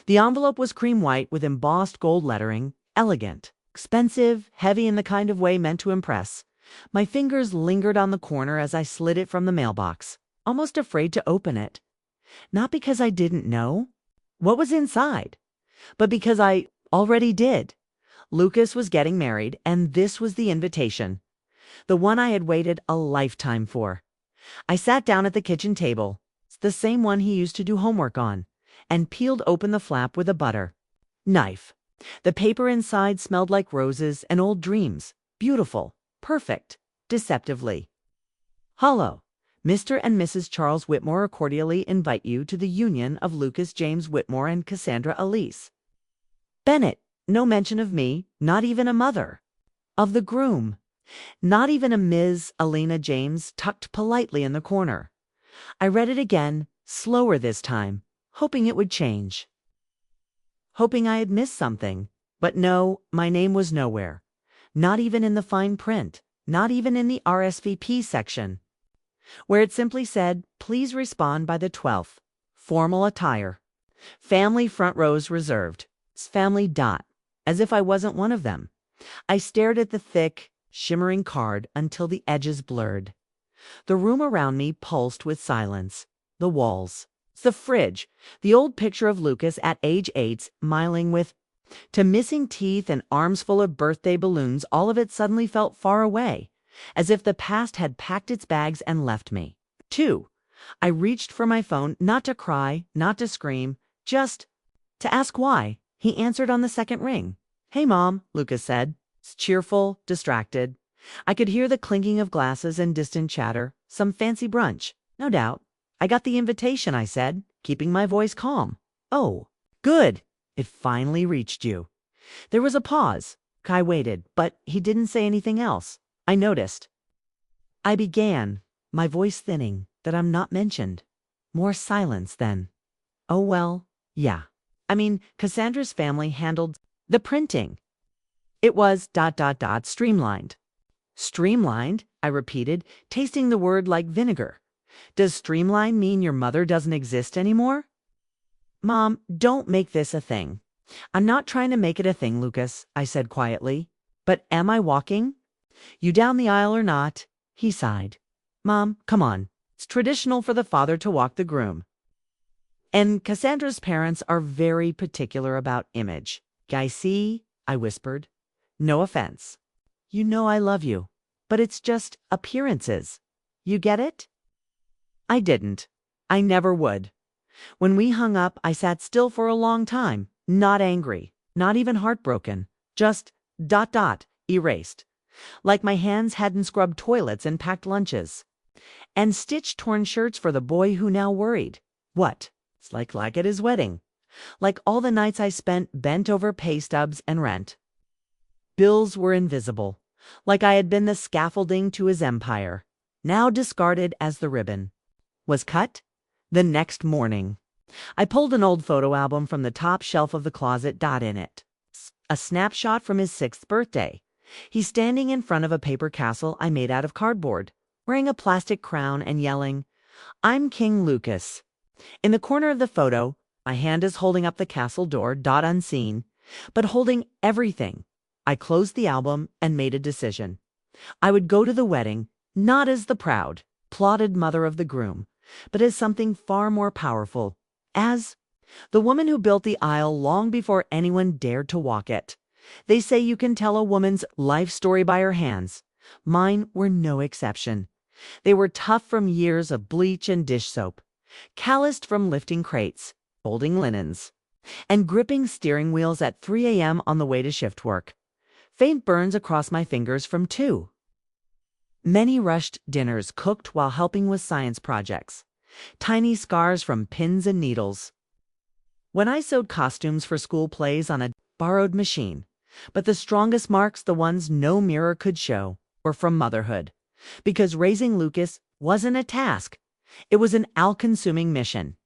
The envelope was cream white with embossed gold lettering, elegant, expensive, heavy in the kind of way meant to impress. My fingers lingered on the corner as I slid it from the mailbox, almost afraid to open it. Not because I didn't know what was inside, but because I already did. Lucas was getting married, and this was the invitation, the one I had waited a lifetime for. I sat down at the kitchen table, the same one he used to do homework on, and peeled open the flap with a butter knife. The paper inside smelled like roses and old dreams, beautiful, perfect, deceptively hollow. Mr. and Mrs. Charles Whitmore cordially invite you to the union of Lucas James Whitmore and Cassandra Elise Bennett. No mention of me, not even a mother of the groom, not even a Ms. Alina James tucked politely in the corner. I read it again, slower this time, hoping it would change, hoping I had missed something. But no, my name was nowhere, not even in the fine print, not even in the RSVP section, where it simply said, "Please respond by the 12th. Formal attire. Family front rows reserved." Family dot. As if I wasn't one of them. I stared at the thick, shimmering card until the edges blurred. The room around me pulsed with silence. The walls, the fridge, the old picture of Lucas at age 8, smiling with to missing teeth and arms full of birthday balloons, all of it suddenly felt far away, as if the past had packed its bags and left me. 2. I reached for my phone, not to cry, not to scream, just to ask why. He answered on the second ring. "Hey, Mom," Lucas said, cheerful, distracted. I could hear the clinking of glasses and distant chatter. "Some fancy brunch, no doubt." "I got the invitation," I said, keeping my voice calm. "Oh, good. It finally reached you." There was a pause. Kai waited, but he didn't say anything else. I noticed. I began, my voice thinning, that I'm not mentioned. More silence then. "Oh, well, yeah. I mean, Cassandra's family handled the printing. It was ... streamlined." "Streamlined?" I repeated, tasting the word like vinegar. "Does streamline mean your mother doesn't exist anymore?" "Mom, don't make this a thing." "I'm not trying to make it a thing, Lucas," I said quietly. "But am I walking you down the aisle or not?" He sighed. "Mom, come on. It's traditional for the father to walk the groom. And Cassandra's parents are very particular about image." "I see," I whispered. "No offense. You know I love you. But it's just appearances. You get it?" I didn't. I never would. When we hung up, I sat still for a long time, not angry, not even heartbroken, just ... erased. Like my hands hadn't scrubbed toilets and packed lunches. And stitched torn shirts for the boy who now worried. What? It's like at his wedding. Like all the nights I spent bent over pay stubs and rent. Bills were invisible. Like I had been the scaffolding to his empire, now discarded as the ribbon was cut the next morning. I pulled an old photo album from the top shelf of the closet. In it, a snapshot from his 6th birthday. He's standing in front of a paper castle I made out of cardboard, wearing a plastic crown and yelling, "I'm King Lucas." In the corner of the photo, my hand is holding up the castle door, unseen, but holding everything. I closed the album and made a decision. I would go to the wedding, not as the proud, plotted mother of the groom, but as something far more powerful, as the woman who built the aisle long before anyone dared to walk it. They say you can tell a woman's life story by her hands. Mine were no exception. They were tough from years of bleach and dish soap, calloused from lifting crates, folding linens, and gripping steering wheels at 3 a.m. on the way to shift work. Faint burns across my fingers from 2. Many rushed dinners cooked while helping with science projects. Tiny scars from pins and needles. When I sewed costumes for school plays on a borrowed machine, but the strongest marks, the ones no mirror could show, were from motherhood. Because raising Lucas wasn't a task. It was an all-consuming mission.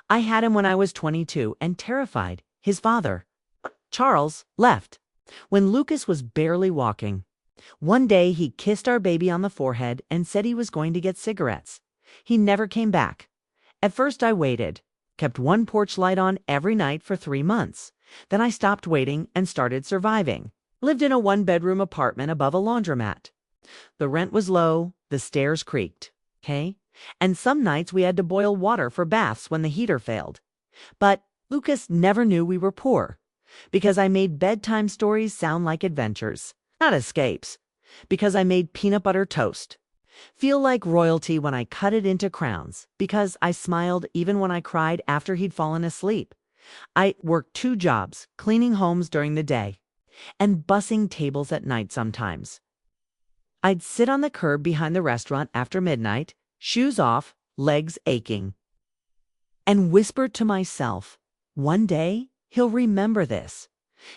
I had him when I was 22 and terrified. His father, Charles, left when Lucas was barely walking. One day he kissed our baby on the forehead and said he was going to get cigarettes. He never came back. At first I waited. kept one porch light on every night for 3 months. Then I stopped waiting and started surviving. Lived in a one-bedroom apartment above a laundromat. The rent was low, the stairs creaked, okay? And some nights we had to boil water for baths when the heater failed. But Lucas never knew we were poor, because I made bedtime stories sound like adventures, not escapes. Because I made peanut butter toast feel like royalty when I cut it into crowns. Because I smiled even when I cried after he'd fallen asleep. I worked 2 jobs, cleaning homes during the day and bussing tables at night sometimes. I'd sit on the curb behind the restaurant after midnight, shoes off, legs aching, and whisper to myself, one day he'll remember this.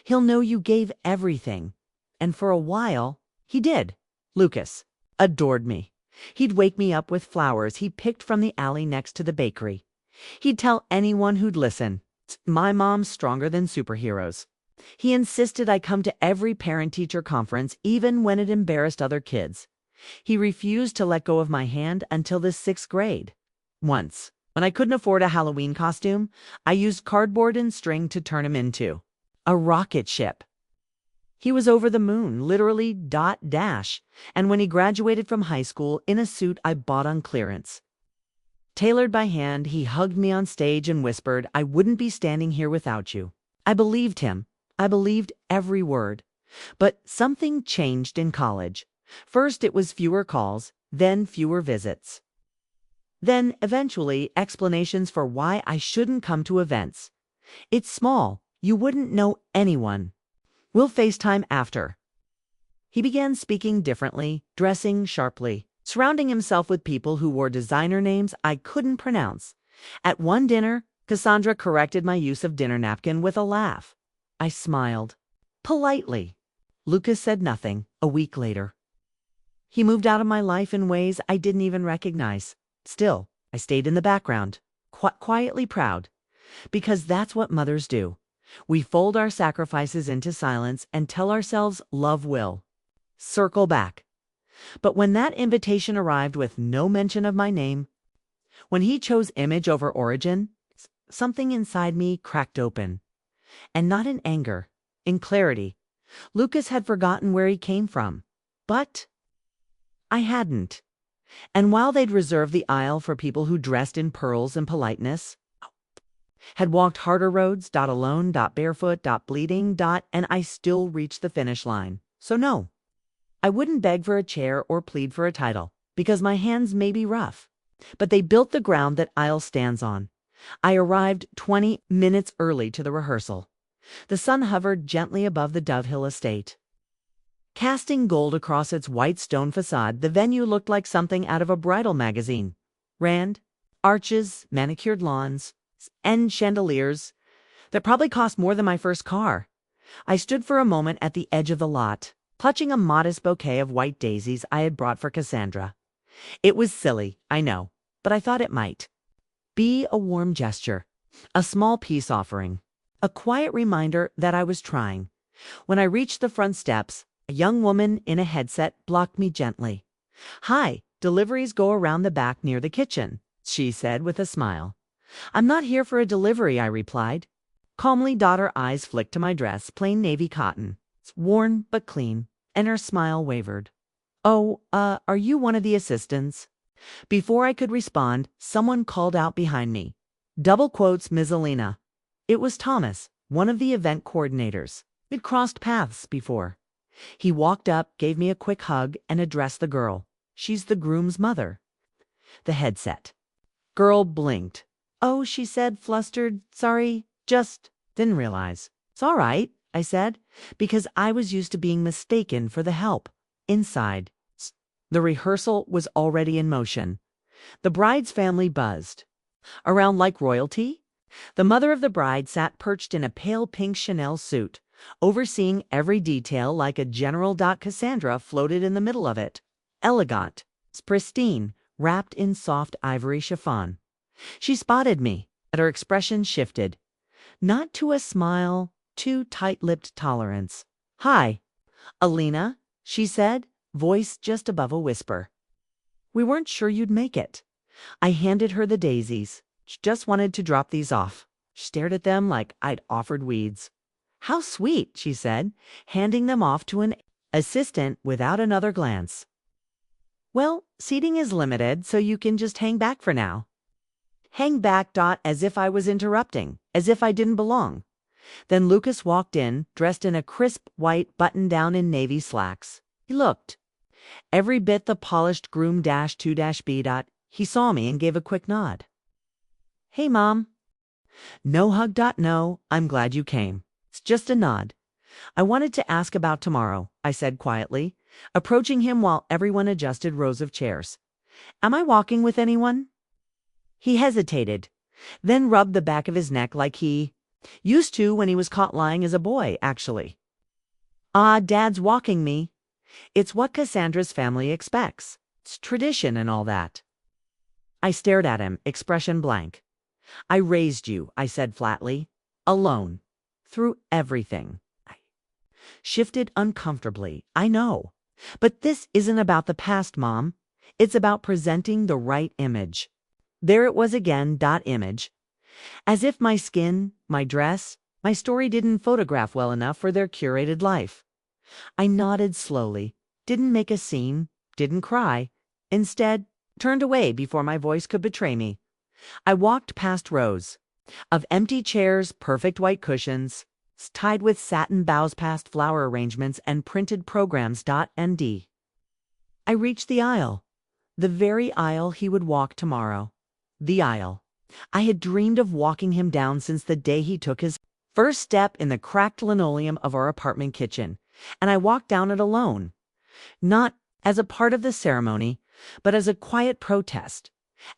He'll know you gave everything. And for a while, he did. Lucas adored me. He'd wake me up with flowers he picked from the alley next to the bakery. He'd tell anyone who'd listen, my mom's stronger than superheroes. He insisted I come to every parent-teacher conference, even when it embarrassed other kids. He refused to let go of my hand until the 6th grade. Once, when I couldn't afford a Halloween costume, I used cardboard and string to turn him into a rocket ship. He was over the moon, literally dot dash, and when he graduated from high school in a suit I bought on clearance. Tailored by hand, he hugged me on stage and whispered, I wouldn't be standing here without you. I believed him. I believed every word. But something changed in college. First it was fewer calls, then fewer visits. Then, eventually, explanations for why I shouldn't come to events. It's small. You wouldn't know anyone. We'll FaceTime after. He began speaking differently, dressing sharply, surrounding himself with people who wore designer names I couldn't pronounce. At one dinner, Cassandra corrected my use of dinner napkin with a laugh. I smiled. Politely. Lucas said nothing. A week later, he moved out of my life in ways I didn't even recognize. Still, I stayed in the background, quietly proud, because that's what mothers do. We fold our sacrifices into silence and tell ourselves love will circle back. But when that invitation arrived with no mention of my name, when he chose image over origin, something inside me cracked open. And not in anger, in clarity. Lucas had forgotten where he came from. But I hadn't. And while they'd reserved the aisle for people who dressed in pearls and politeness, had walked harder roads, alone, barefoot, bleeding, and I still reached the finish line. So no, I wouldn't beg for a chair or plead for a title, because my hands may be rough. But they built the ground that aisle stands on. I arrived 20 minutes early to the rehearsal. The sun hovered gently above the Dove Hill estate. Casting gold across its white stone facade, the venue looked like something out of a bridal magazine. Rand, arches, manicured lawns, and chandeliers that probably cost more than my first car. I stood for a moment at the edge of the lot, clutching a modest bouquet of white daisies I had brought for Cassandra. It was silly, I know, but I thought it might be a warm gesture, a small peace offering, a quiet reminder that I was trying. When I reached the front steps, a young woman in a headset blocked me gently. "Hi, deliveries go around the back near the kitchen," she said with a smile. "I'm not here for a delivery," I replied. Calmly, her eyes flicked to my dress, plain navy cotton. It's worn but clean, and her smile wavered. "Oh, are you one of the assistants?" Before I could respond, someone called out behind me. Double quotes, Ms. Alina. It was Thomas, one of the event coordinators. We'd crossed paths before. He walked up, gave me a quick hug, and addressed the girl. "She's the groom's mother." The headset. Girl blinked. "Oh," she said, flustered. "Sorry, just didn't realize." "It's all right," I said, because I was used to being mistaken for the help. Inside, the rehearsal was already in motion. The bride's family buzzed around like royalty. The mother of the bride sat perched in a pale pink Chanel suit, overseeing every detail like a general. Cassandra floated in the middle of it, elegant, pristine, wrapped in soft ivory chiffon. She spotted me, and her expression shifted, not to a smile, to tight-lipped tolerance. "Hi, Alina," she said, voice just above a whisper. "We weren't sure you'd make it." I handed her the daisies. Just wanted to drop these off. Stared at them like I'd offered weeds. How sweet, she said, handing them off to an assistant without another glance. Well, seating is limited, so you can just hang back for now. Hang back, as if I was interrupting, as if I didn't belong. Then Lucas walked in, dressed in a crisp white button-down and navy slacks. He looked every bit the polished groom -2-B. He saw me and gave a quick nod. Hey, Mom. No hug. No, I'm glad you came. It's just a nod. I wanted to ask about tomorrow, I said quietly, approaching him while everyone adjusted rows of chairs. Am I walking with anyone? He hesitated, then rubbed the back of his neck like he used to when he was caught lying as a boy, actually. Dad's walking me. It's what Cassandra's family expects. It's tradition and all that. I stared at him, expression blank. I raised you, I said flatly, alone, through everything. I shifted uncomfortably, I know. But this isn't about the past, Mom. It's about presenting the right image. There it was again, image. As if my skin, my dress, my story didn't photograph well enough for their curated life. I nodded slowly, didn't make a scene, didn't cry. Instead, turned away before my voice could betray me. I walked past rows of empty chairs, perfect white cushions, tied with satin bows past flower arrangements and printed programs. ND. I reached the aisle, the very aisle he would walk tomorrow. The aisle I had dreamed of walking him down since the day he took his first step in the cracked linoleum of our apartment kitchen, and I walked down it alone, not as a part of the ceremony, but as a quiet protest,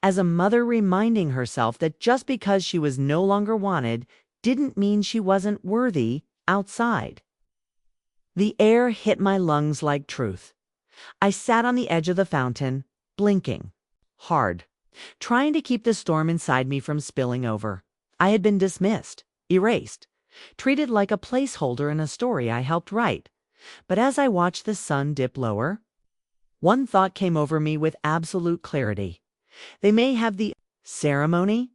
as a mother reminding herself that just because she was no longer wanted didn't mean she wasn't worthy outside. The air hit my lungs like truth. I sat on the edge of the fountain, blinking hard, trying to keep the storm inside me from spilling over. I had been dismissed, erased, treated like a placeholder in a story I helped write. But as I watched the sun dip lower, one thought came over me with absolute clarity. They may have the ceremony,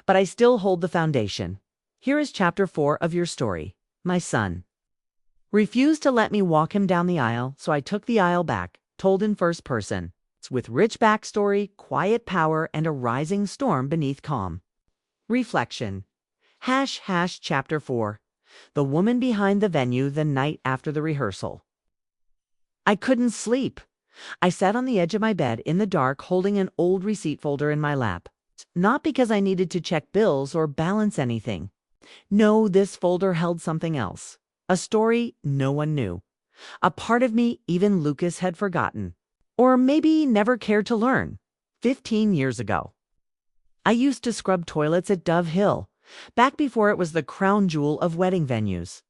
but I still hold the foundation. Here is chapter 4 of your story. My son refused to let me walk him down the aisle, so I took the aisle back, told in first person. It's with rich backstory, quiet power, and a rising storm beneath calm. Reflection. Chapter 4. The woman behind the venue the night after the rehearsal. I couldn't sleep. I sat on the edge of my bed in the dark, holding an old receipt folder in my lap. Not because I needed to check bills or balance anything. No, this folder held something else. A story no one knew. A part of me even Lucas had forgotten. Or maybe never cared to learn. 15 years ago. I used to scrub toilets at Dove Hill, back before it was the crown jewel of wedding venues.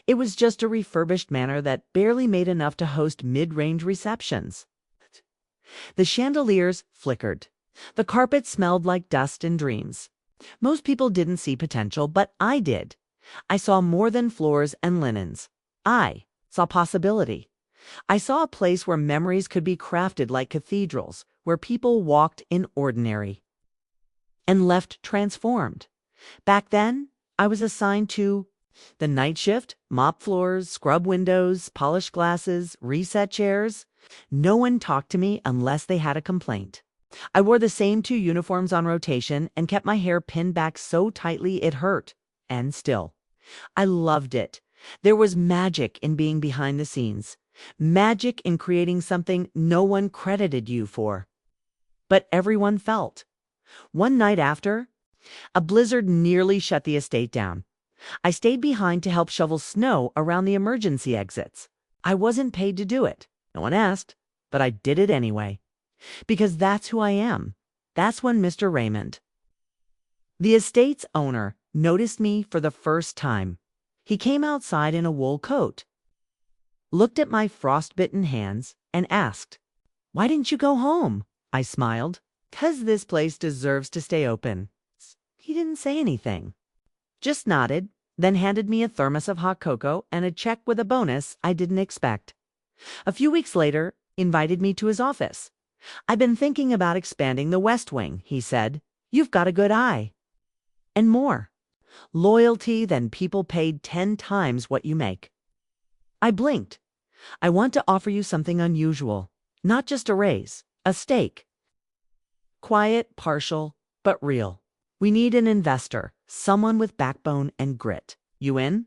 It was just a refurbished manor that barely made enough to host mid-range receptions. The chandeliers flickered. The carpet smelled like dust and dreams. Most people didn't see potential, but I did. I saw more than floors and linens. I saw possibility. I saw a place where memories could be crafted like cathedrals, where people walked in ordinary and left transformed. Back then, I was assigned to the night shift, mop floors, scrub windows, polish glasses, reset chairs. No one talked to me unless they had a complaint. I wore the same 2 uniforms on rotation and kept my hair pinned back so tightly it hurt. And still, I loved it. There was magic in being behind the scenes. Magic in creating something no one credited you for. But everyone felt. One night after, a blizzard nearly shut the estate down. I stayed behind to help shovel snow around the emergency exits. I wasn't paid to do it. No one asked, but I did it anyway. Because that's who I am. That's when Mr. Raymond, the estate's owner, noticed me for the first time. He came outside in a wool coat, looked at my frostbitten hands, and asked, "Why didn't you go home?" I smiled. "'Cause this place deserves to stay open." He didn't say anything. Just nodded, then handed me a thermos of hot cocoa and a check with a bonus I didn't expect. A few weeks later, invited me to his office. "I've been thinking about expanding the West Wing," he said. You've got a good eye. And more. Loyalty than people paid 10 times what you make. I blinked. I want to offer you something unusual. Not just a raise, a stake. Quiet, partial, but real. We need an investor, someone with backbone and grit. You in?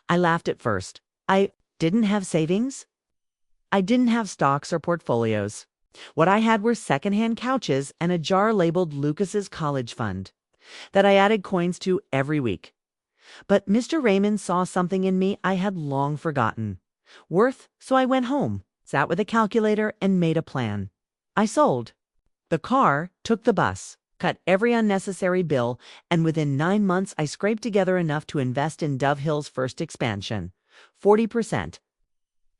I laughed at first. I didn't have savings. I didn't have stocks or portfolios. What I had were secondhand couches and a jar labeled Lucas's college fund that I added coins to every week. But Mr. Raymond saw something in me I had long forgotten. Worth, so I went home, sat with a calculator, and made a plan. I sold the car, took the bus, cut every unnecessary bill, and within 9 months I scraped together enough to invest in Dove Hill's first expansion. 40%.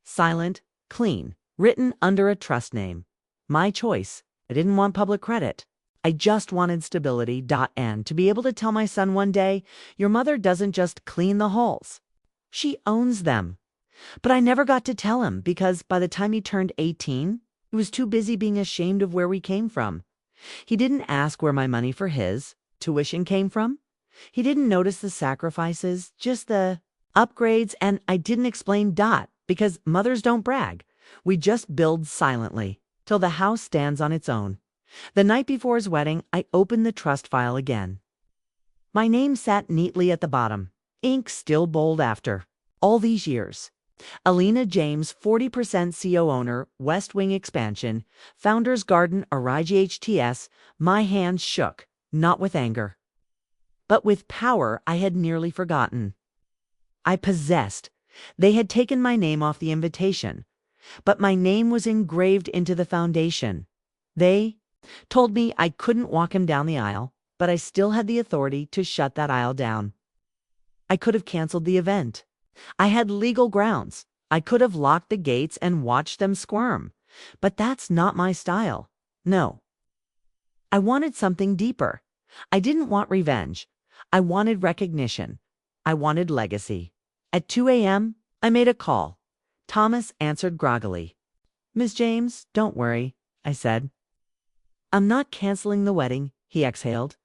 Silent, clean, written under a trust name. My choice. I didn't want public credit. I just wanted stability. And to be able to tell my son one day, your mother doesn't just clean the halls. She owns them. But I never got to tell him because by the time he turned 18, he was too busy being ashamed of where we came from. He didn't ask where my money for his tuition came from. He didn't notice the sacrifices, just the upgrades, and I didn't explain because mothers don't brag. We just build silently till the house stands on its own. The night before his wedding, I opened the trust file again. My name sat neatly at the bottom, ink still bold after all these years. Alina James, 40% CO owner, West Wing Expansion, Founders Garden, Arigi HTS. My hands shook, not with anger, but with power I had nearly forgotten. I possessed. They had taken my name off the invitation, but my name was engraved into the foundation. They told me I couldn't walk him down the aisle, but I still had the authority to shut that aisle down. I could have canceled the event. I had legal grounds. I could have locked the gates and watched them squirm. But that's not my style. No. I wanted something deeper. I didn't want revenge. I wanted recognition. I wanted legacy. At 2 a.m., I made a call. Thomas answered groggily. Miss James, don't worry, I said. I'm not canceling the wedding, he exhaled.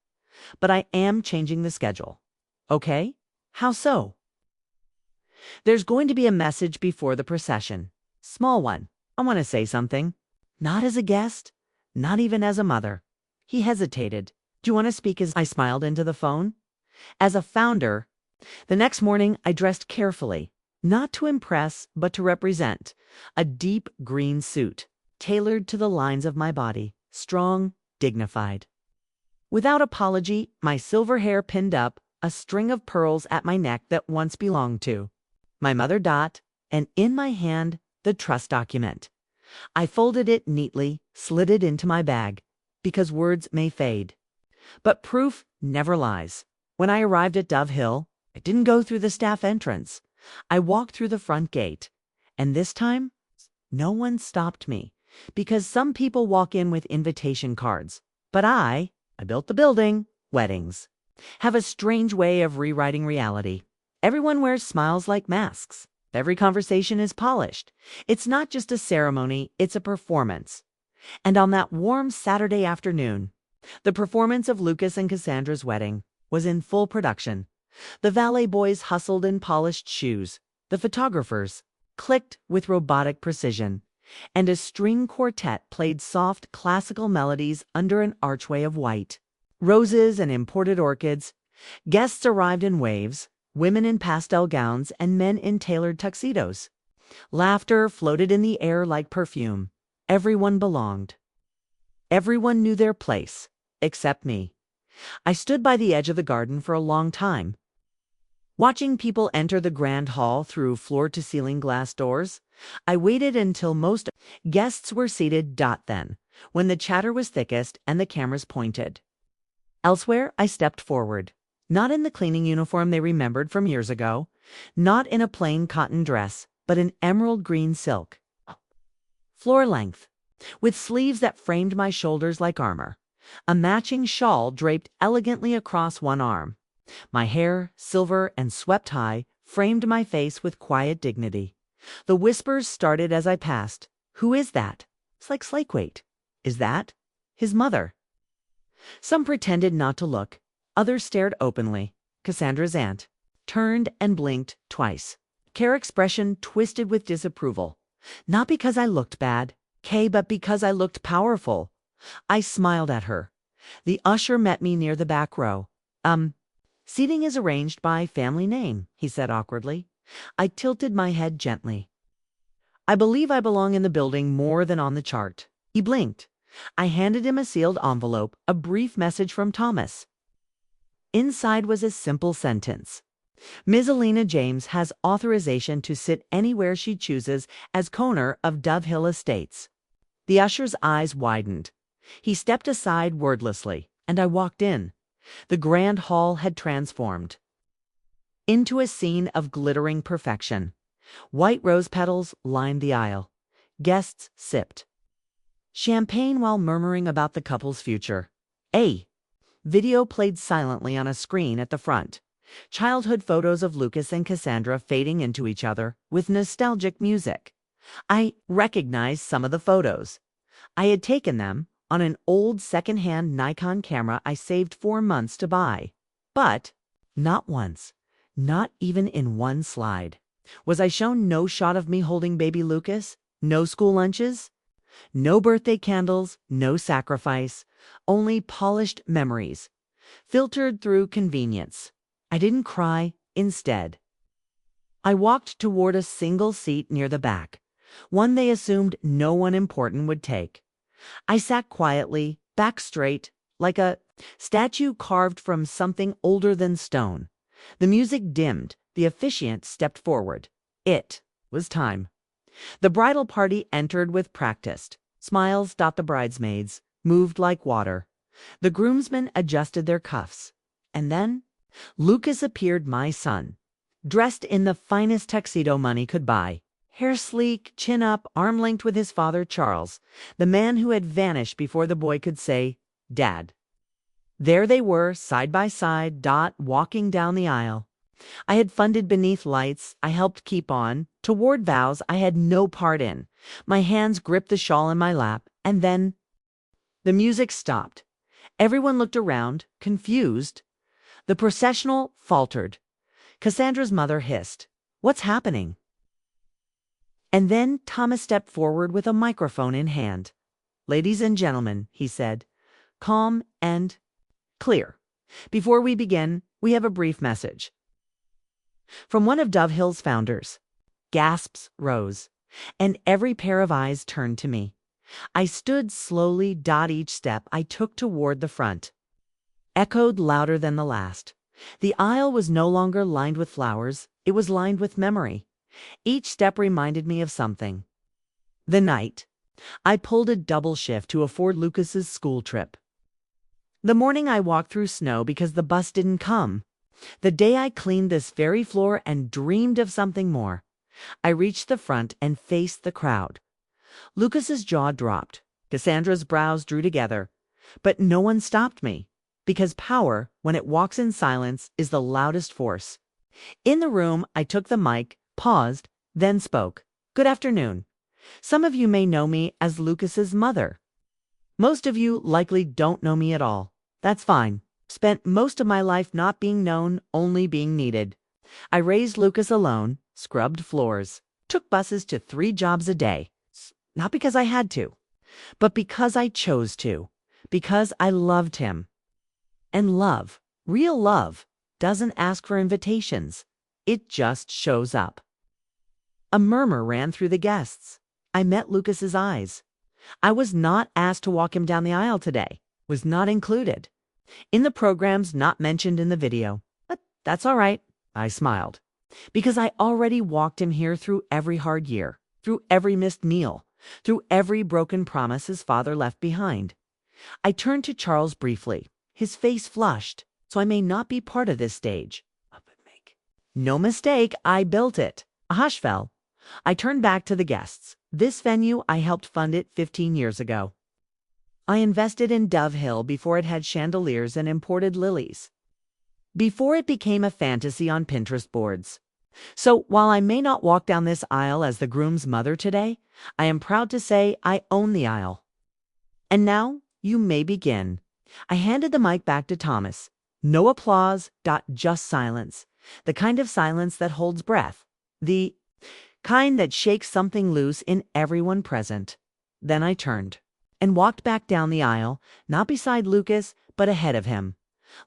But I am changing the schedule. Okay? How so? There's going to be a message before the procession. Small one. I want to say something. Not as a guest, not even as a mother. He hesitated. Do you want to speak? As I smiled into the phone? As a founder. The next morning, I dressed carefully, not to impress, but to represent. A deep green suit, tailored to the lines of my body, strong, dignified. Without apology, my silver hair pinned up, a string of pearls at my neck that once belonged to my mother. And in my hand, the trust document. I folded it neatly, slid it into my bag, because words may fade, but proof never lies. When I arrived at Dove Hill, I didn't go through the staff entrance. I walked through the front gate, and this time, no one stopped me, because some people walk in with invitation cards. But I built the building. Weddings have a strange way of rewriting reality. Everyone wears smiles like masks. Every conversation is polished. It's not just a ceremony, it's a performance. And on that warm Saturday afternoon, the performance of Lucas and Cassandra's wedding was in full production. The valet boys hustled in polished shoes. The photographers clicked with robotic precision. And a string quartet played soft classical melodies under an archway of white. Roses and imported orchids. Guests arrived in waves. Women in pastel gowns and men in tailored tuxedos. Laughter floated in the air like perfume. Everyone belonged. Everyone knew their place, except me. I stood by the edge of the garden for a long time, watching people enter the grand hall through floor-to-ceiling glass doors. I waited until most guests were seated. Then, when the chatter was thickest and the cameras pointed elsewhere, I stepped forward. Not in the cleaning uniform they remembered from years ago, not in a plain cotton dress, but in emerald green silk. Floor length, with sleeves that framed my shoulders like armor. A matching shawl draped elegantly across one arm. My hair, silver and swept high, framed my face with quiet dignity. The whispers started as I passed. Who is that? It's like Slakewaite. Is that his mother? Some pretended not to look. Others stared openly. Cassandra's aunt turned and blinked twice. Her expression twisted with disapproval. Not because I looked bad, Kay, but because I looked powerful. I smiled at her. The usher met me near the back row. Seating is arranged by family name, he said awkwardly. I tilted my head gently. I believe I belong in the building more than on the chart. He blinked. I handed him a sealed envelope, a brief message from Thomas. Inside was a simple sentence. Ms. Alina James has authorization to sit anywhere she chooses as Conner of Dove Hill Estates. The usher's eyes widened. He stepped aside wordlessly, and I walked in. The grand hall had transformed into a scene of glittering perfection. White rose petals lined the aisle. Guests sipped champagne while murmuring about the couple's future. A video played silently on a screen at the front. Childhood photos of Lucas and Cassandra fading into each other with nostalgic music. I recognized some of the photos. I had taken them on an old second-hand Nikon camera I saved 4 months to buy. But not once, not even in one slide, was I shown no shot of me holding baby Lucas, no school lunches, no birthday candles, no sacrifice, only polished memories, filtered through convenience. I didn't cry. Instead, I walked toward a single seat near the back, one they assumed no one important would take. I sat quietly, back straight, like a statue carved from something older than stone. The music dimmed. The officiant stepped forward. It was time. The bridal party entered with practiced. Smiles dot the bridesmaids, moved like water. The groomsmen adjusted their cuffs. And then Lucas appeared, my son, dressed in the finest tuxedo money could buy. Hair sleek, chin up, arm-linked with his father Charles, the man who had vanished before the boy could say, Dad. There they were, side by side, walking down the aisle. I had funded beneath lights, I helped keep on, toward vows I had no part in. My hands gripped the shawl in my lap, and then the music stopped. Everyone looked around, confused. The processional faltered. Cassandra's mother hissed, What's happening? And then Thomas stepped forward with a microphone in hand. Ladies and gentlemen, he said, calm and clear. Before we begin, we have a brief message from one of Dove Hill's founders. Gasps rose, and every pair of eyes turned to me. I stood slowly. Each step I took toward the front echoed louder than the last. The aisle was no longer lined with flowers. It was lined with memory. Each step reminded me of something. The night I pulled a double shift to afford Lucas's school trip. The morning I walked through snow because the bus didn't come. The day I cleaned this very floor and dreamed of something more. I reached the front and faced the crowd. Lucas's jaw dropped. Cassandra's brows drew together. But no one stopped me. Because power, when it walks in silence, is the loudest force. In the room, I took the mic, paused, then spoke. Good afternoon. Some of you may know me as Lucas's mother. Most of you likely don't know me at all. That's fine. Spent most of my life not being known, only being needed. I raised Lucas alone, scrubbed floors, took buses to 3 jobs a day. Not because I had to, but because I chose to. Because I loved him. And love, real love, doesn't ask for invitations. It just shows up. A murmur ran through the guests. I met Lucas's eyes. I was not asked to walk him down the aisle today. Was not included in the programs not mentioned in the video. But that's all right, I smiled. Because I already walked him here through every hard year, through every missed meal, through every broken promise his father left behind. I turned to Charles briefly. His face flushed, so I may not be part of this stage. No mistake, I built it. A hush fell. I turned back to the guests. This venue, I helped fund it 15 years ago. I invested in Dove Hill before it had chandeliers and imported lilies. Before it became a fantasy on Pinterest boards. So while I may not walk down this aisle as the groom's mother today, I am proud to say I own the aisle. And now you may begin. I handed the mic back to Thomas. No applause, just silence. The kind of silence that holds breath. The kind that shakes something loose in everyone present. Then I turned and walked back down the aisle, not beside Lucas, but ahead of him,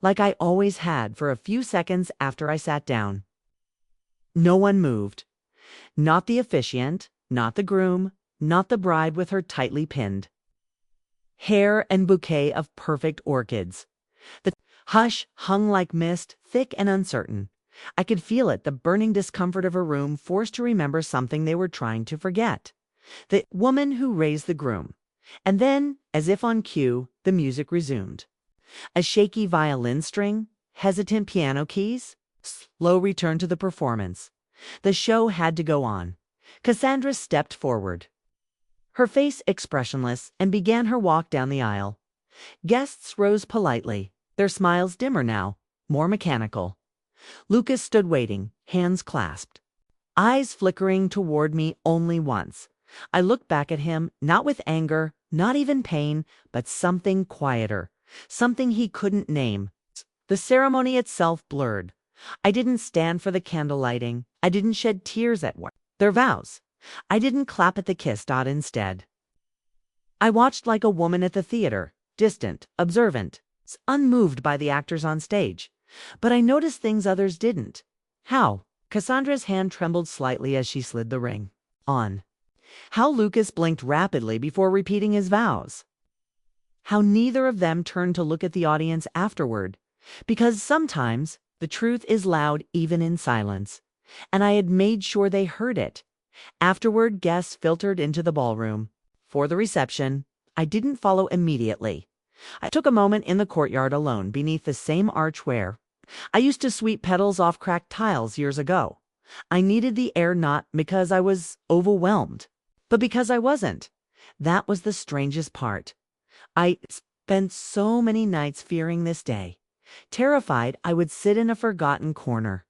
like I always had for a few seconds after I sat down. No one moved. Not the officiant, not the groom, not the bride with her tightly pinned hair and bouquet of perfect orchids. The hush hung like mist, thick and uncertain. I could feel it, the burning discomfort of a room forced to remember something they were trying to forget. The woman who raised the groom. And then, as if on cue, the music resumed. A shaky violin string, hesitant piano keys, slow return to the performance. The show had to go on. Cassandra stepped forward, her face expressionless, and began her walk down the aisle. Guests rose politely, their smiles dimmer now, more mechanical. Lucas stood waiting, hands clasped, eyes flickering toward me only once. I looked back at him, not with anger, not even pain, but something quieter, something he couldn't name. The ceremony itself blurred. I didn't stand for the candle lighting. I didn't shed tears at their vows. I didn't clap at the kiss. Instead, I watched like a woman at the theater, distant, observant, unmoved by the actors on stage. But I noticed things others didn't. How? Cassandra's hand trembled slightly as she slid the ring on. How Lucas blinked rapidly before repeating his vows. How neither of them turned to look at the audience afterward. Because sometimes the truth is loud even in silence. And I had made sure they heard it. Afterward, guests filtered into the ballroom. For the reception, I didn't follow immediately. I took a moment in the courtyard alone beneath the same arch where I used to sweep petals off cracked tiles years ago. I needed the air not because I was overwhelmed, but because I wasn't. That was the strangest part. I spent so many nights fearing this day, terrified I would sit in a forgotten corner,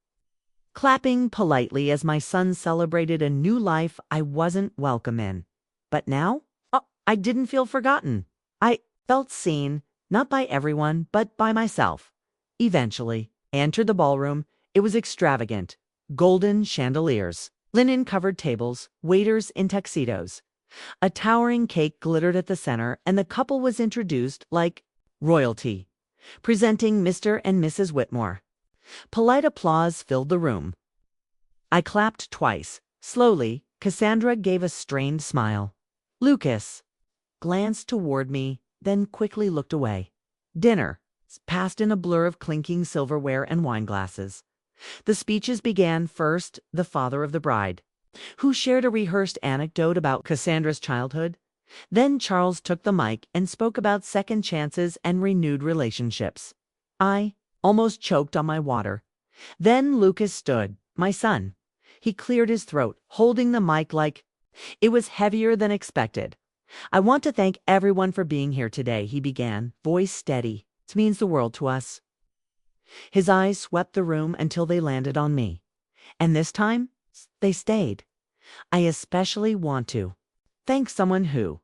clapping politely as my son celebrated a new life I wasn't welcome in. But now, I didn't feel forgotten. I felt seen, not by everyone, but by myself. Eventually, I entered the ballroom. It was extravagant. Golden chandeliers, linen-covered tables, waiters in tuxedos. A towering cake glittered at the center, and the couple was introduced like royalty, presenting Mr. and Mrs. Whitmore. Polite applause filled the room. I clapped twice. Slowly, Cassandra gave a strained smile. Lucas glanced toward me, then quickly looked away. Dinner passed in a blur of clinking silverware and wine glasses. The speeches began. First, the father of the bride, who shared a rehearsed anecdote about Cassandra's childhood. Then Charles took the mic and spoke about second chances and renewed relationships. I almost choked on my water. Then Lucas stood, my son. He cleared his throat, holding the mic like it was heavier than expected. I want to thank everyone for being here today, he began, voice steady. It means the world to us. His eyes swept the room until they landed on me. And this time, they stayed. I especially want to thank someone who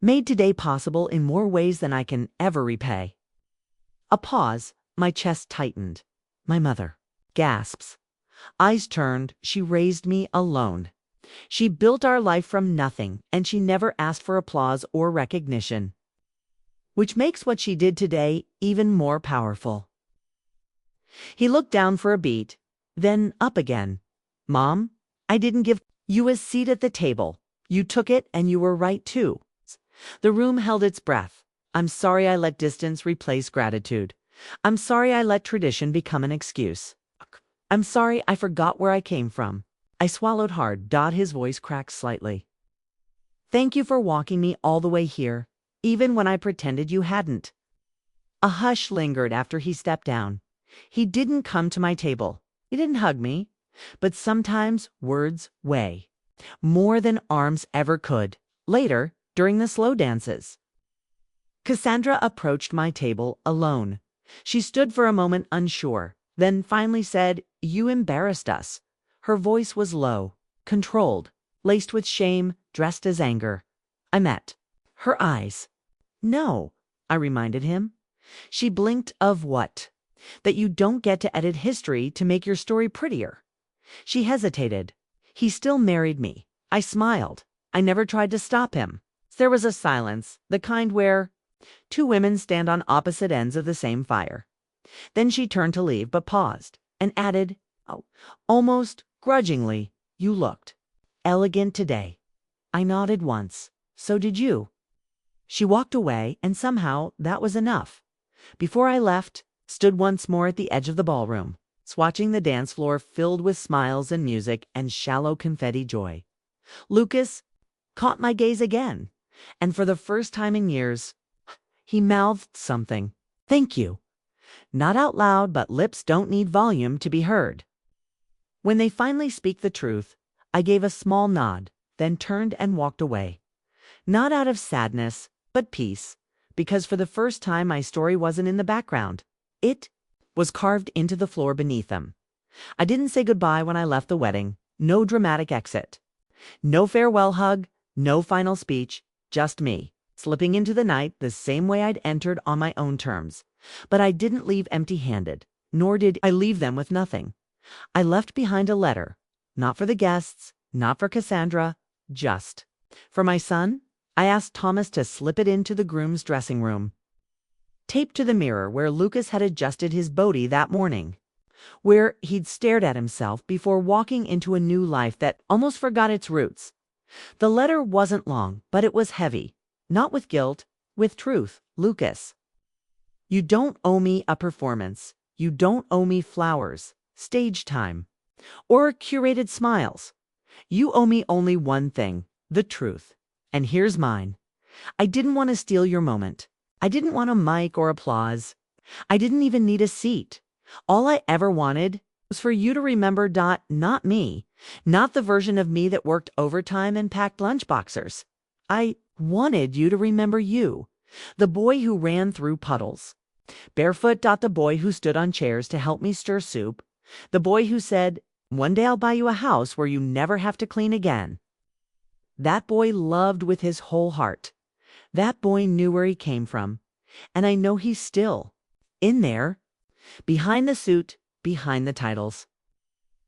made today possible in more ways than I can ever repay. A pause. My chest tightened. My mother. Gasps. Eyes turned. She raised me alone. She built our life from nothing, and she never asked for applause or recognition, which makes what she did today even more powerful. He looked down for a beat, then up again. Mom, I didn't give you a seat at the table. You took it, and you were right too. The room held its breath. I'm sorry I let distance replace gratitude. I'm sorry I let tradition become an excuse. I'm sorry I forgot where I came from. I swallowed hard. His voice cracked slightly. Thank you for walking me all the way here, even when I pretended you hadn't. A hush lingered after he stepped down. He didn't come to my table. He didn't hug me. But sometimes words weigh more than arms ever could. Later, during the slow dances, Cassandra approached my table alone. She stood for a moment unsure, then finally said, "You embarrassed us." Her voice was low, controlled, laced with shame, dressed as anger. I met her eyes. "No," I reminded him. She blinked. Of what? That you don't get to edit history to make your story prettier. She hesitated. He still married me. I smiled. I never tried to stop him. There was a silence, the kind where two women stand on opposite ends of the same fire. Then she turned to leave, but paused, and added, oh, almost grudgingly, "You looked elegant today." I nodded once. So did you. She walked away, and somehow that was enough. Before I left, stood once more at the edge of the ballroom, watching the dance floor filled with smiles and music and shallow confetti joy. Lucas caught my gaze again, and for the first time in years, he mouthed something. Thank you. Not out loud, but lips don't need volume to be heard. When they finally speak the truth, I gave a small nod, then turned and walked away. Not out of sadness, but peace, because for the first time my story wasn't in the background. It was carved into the floor beneath them. I didn't say goodbye when I left the wedding. No dramatic exit. No farewell hug, no final speech, just me, slipping into the night the same way I'd entered on my own terms. But I didn't leave empty-handed, nor did I leave them with nothing. I left behind a letter, not for the guests, not for Cassandra, just for my son. I asked Thomas to slip it into the groom's dressing room, taped to the mirror where Lucas had adjusted his body that morning, where he'd stared at himself before walking into a new life that almost forgot its roots. The letter wasn't long, but it was heavy, not with guilt, with truth. Lucas, you don't owe me a performance. You don't owe me flowers, stage time, or curated smiles. You owe me only one thing, the truth. And here's mine. I didn't want to steal your moment. I didn't want a mic or applause. I didn't even need a seat. All I ever wanted was for you to remember not me, not the version of me that worked overtime and packed lunchboxers. I wanted you to remember you, the boy who ran through puddles. Barefoot. The boy who stood on chairs to help me stir soup. The boy who said, "One day I'll buy you a house where you never have to clean again." That boy loved with his whole heart. That boy knew where he came from, and I know he's still in there, behind the suit, behind the titles,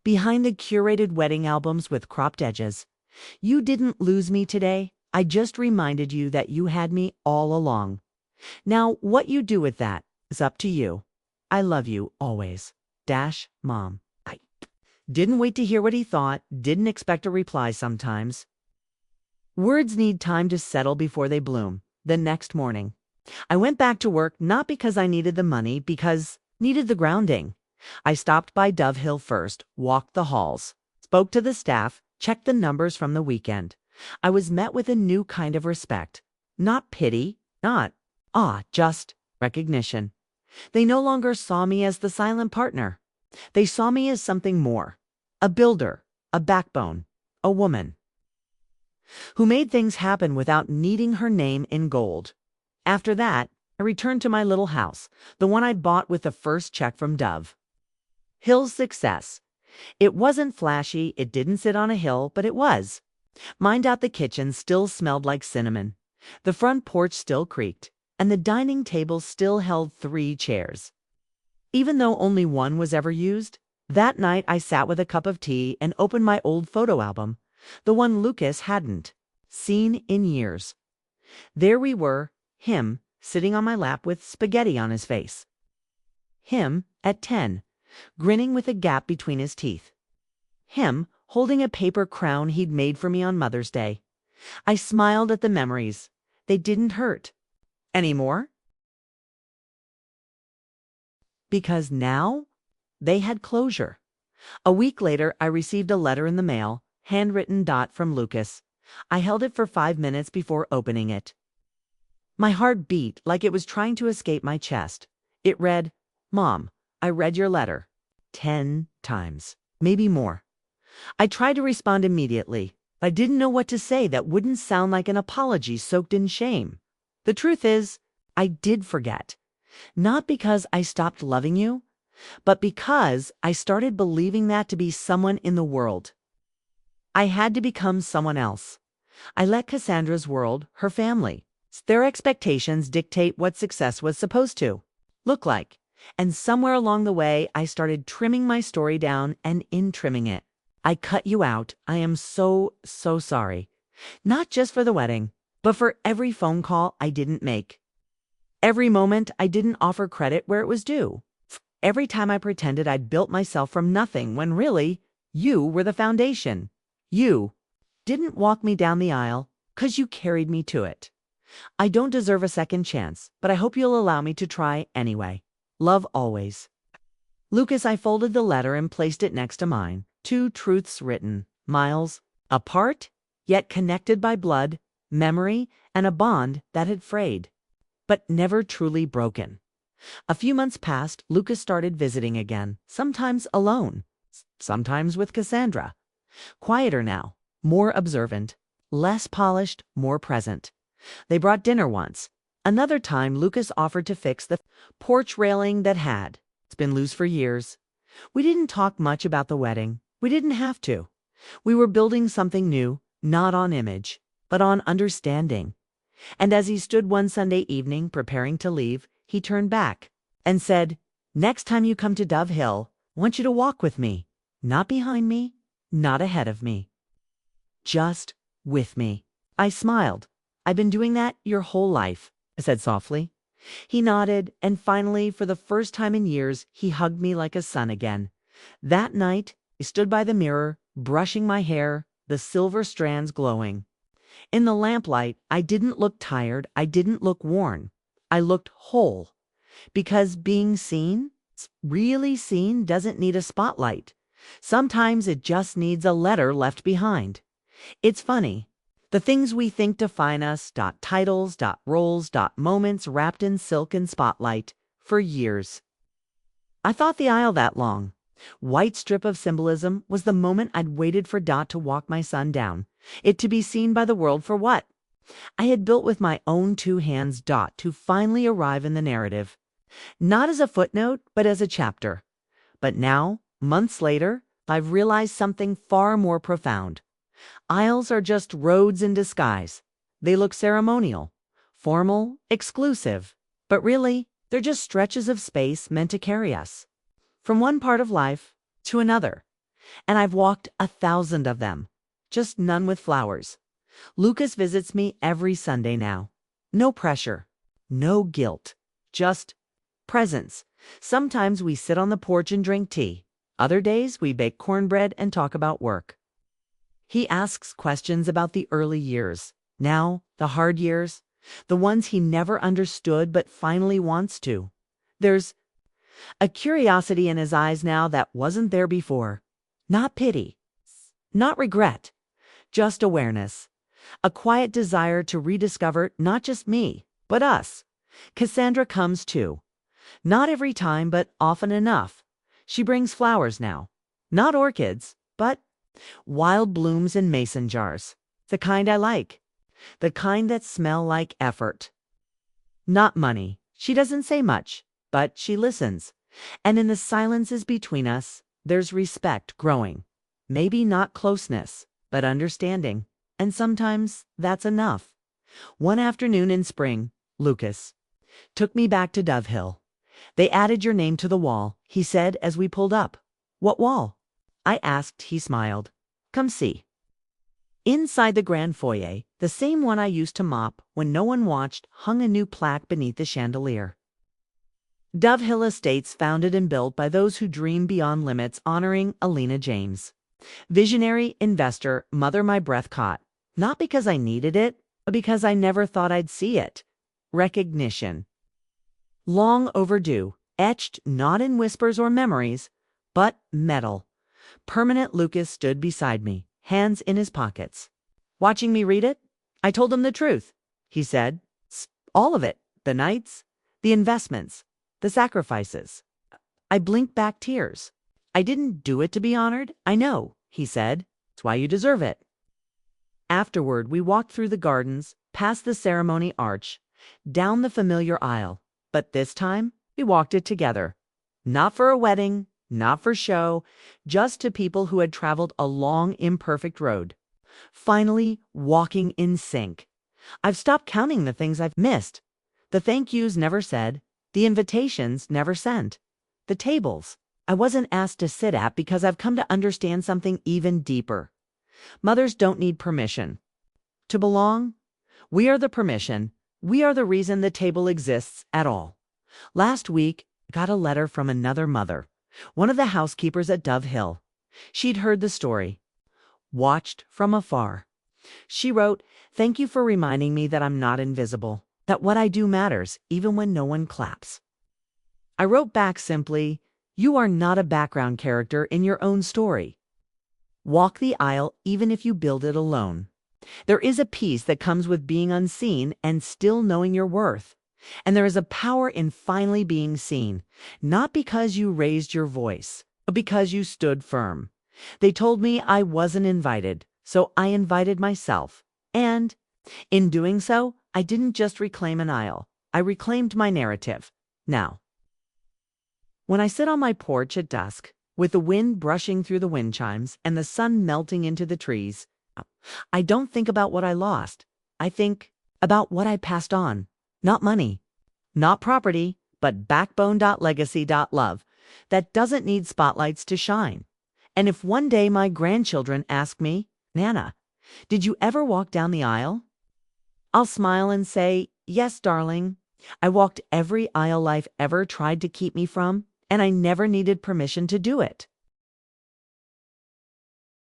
behind the curated wedding albums with cropped edges. You didn't lose me today. I just reminded you that you had me all along. Now, what you do with that is up to you. I love you always. Mom. I didn't wait to hear what he thought, didn't expect a reply sometimes. Words need time to settle before they bloom. The next morning, I went back to work not because I needed the money, because needed the grounding. I stopped by Dove Hill first, walked the halls, spoke to the staff, checked the numbers from the weekend. I was met with a new kind of respect. Not pity, not just recognition. They no longer saw me as the silent partner. They saw me as something more. A builder, a backbone, a woman who made things happen without needing her name in gold. After that, I returned to my little house, the one I'd bought with the first check from Dove Hill's success. It wasn't flashy, it didn't sit on a hill, but it was. Mind out, the kitchen still smelled like cinnamon. The front porch still creaked, and the dining table still held 3 chairs. Even though only one was ever used, that night I sat with a cup of tea and opened my old photo album, the one Lucas hadn't seen in years. There we were, him sitting on my lap with spaghetti on his face. Him at 10, grinning with a gap between his teeth. Him holding a paper crown he'd made for me on Mother's Day. I smiled at the memories. They didn't hurt anymore, because now they had closure. A week later, I received a letter in the mail, handwritten from Lucas. I held it for 5 minutes before opening it. My heart beat like it was trying to escape my chest. It read, "Mom, I read your letter 10 times, maybe more." I tried to respond immediately. I didn't know what to say that wouldn't sound like an apology soaked in shame. The truth is, I did forget. Not because I stopped loving you, but because I started believing that to be someone in the world. I had to become someone else. I let Cassandra's world, her family, their expectations dictate what success was supposed to. look like. And somewhere along the way, I started trimming my story down, and in trimming it, I cut you out. I am so, so sorry. Not just for the wedding, but for every phone call I didn't make. Every moment I didn't offer credit where it was due. Every time I pretended I'd built myself from nothing when really, you were the foundation. You didn't walk me down the aisle, 'cause you carried me to it. I don't deserve a second chance, but I hope you'll allow me to try anyway. Love always. Lucas, I folded the letter and placed it next to mine. Two truths written, miles apart, yet connected by blood, memory, and a bond that had frayed, but never truly broken. A few months passed. Lucas started visiting again, sometimes alone, sometimes with Cassandra. Quieter now, more observant, less polished, more present. They brought dinner once. Another time, Lucas offered to fix the porch railing that had. It's been loose for years. We didn't talk much about the wedding. We didn't have to. We were building something new, not on image, but on understanding. And as he stood one Sunday evening preparing to leave, he turned back and said, "Next time you come to Dove Hill, I want you to walk with me. Not behind me, not ahead of me. Just with me." I smiled. "I've been doing that your whole life," I said softly. He nodded, and finally, for the first time in years, he hugged me like a son again. That night, I stood by the mirror, brushing my hair, the silver strands glowing. In the lamplight, I didn't look tired. I didn't look worn. I looked whole. Because being seen, really seen, doesn't need a spotlight. Sometimes it just needs a letter left behind. It's funny. The things we think define us, titles, roles, moments wrapped in silk and spotlight, for years. I thought the aisle that long. White strip of symbolism was the moment I'd waited for Dot to walk my son down, it to be seen by the world for what I had built with my own two hands. Dot to finally arrive in the narrative. Not as a footnote, but as a chapter. But now, months later, I've realized something far more profound. Aisles are just roads in disguise. They look ceremonial, formal, exclusive, but really, they're just stretches of space meant to carry us from one part of life to another. And I've walked 1,000 of them, just none with flowers. Lucas visits me every Sunday now. No pressure, no guilt, just presence. Sometimes we sit on the porch and drink tea. Other days we bake cornbread and talk about work. He asks questions about the early years, now the hard years, the ones he never understood but finally wants to. There's a curiosity in his eyes now that wasn't there before. Not pity, not regret, just awareness. A quiet desire to rediscover not just me, but us. Cassandra comes too. Not every time, but often enough. She brings flowers now. Not orchids, but wild blooms in mason jars. The kind I like. The kind that smell like effort. Not money. She doesn't say much, but she listens. And in the silences between us, there's respect growing. Maybe not closeness, but understanding. And sometimes that's enough. One afternoon in spring, Lucas took me back to Dove Hill. "They added your name to the wall," he said as we pulled up. "What wall?" I asked. He smiled. "Come see." Inside the grand foyer, the same one I used to mop when no one watched, hung a new plaque beneath the chandelier. Dove Hill Estates, founded and built by those who dream beyond limits, honoring Alina James. Visionary, investor, mother my breath caught. Not because I needed it, but because I never thought I'd see it. Recognition. Long overdue, etched not in whispers or memories, but metal. Permanent. Lucas stood beside me, hands in his pockets. Watching me read it, I told him the truth. He said, "All of it, the nights, the investments, the sacrifices." I blinked back tears. "I didn't do it to be honored, I know," he said. "It's why you deserve it." Afterward, we walked through the gardens, past the ceremony arch, down the familiar aisle. But this time, we walked it together. Not for a wedding, not for show, just to people who had traveled a long, imperfect road. Finally, walking in sync. I've stopped counting the things I've missed. The thank yous never said, The invitations never sent. The tables I wasn't asked to sit at because I've come to understand something even deeper. Mothers don't need permission to belong. We are the permission. We are the reason the table exists at all. Last week, I got a letter from another mother, one of the housekeepers at Dove Hill. She'd heard the story, watched from afar. She wrote, "Thank you for reminding me that I'm not invisible, that what I do matters, even when no one claps." I wrote back simply, "You are not a background character in your own story. Walk the aisle even if you build it alone." There is a peace that comes with being unseen and still knowing your worth. And there is a power in finally being seen, not because you raised your voice, but because you stood firm. They told me I wasn't invited, so I invited myself. And in doing so, I didn't just reclaim an aisle. I reclaimed my narrative. Now, when I sit on my porch at dusk, with the wind brushing through the wind chimes and the sun melting into the trees, I don't think about what I lost. I think about what I passed on. Not money, not property, but backbone.legacy.love that doesn't need spotlights to shine. And if one day my grandchildren ask me, "Nana, did you ever walk down the aisle?" I'll smile and say, "Yes, darling. I walked every aisle life ever tried to keep me from, and I never needed permission to do it."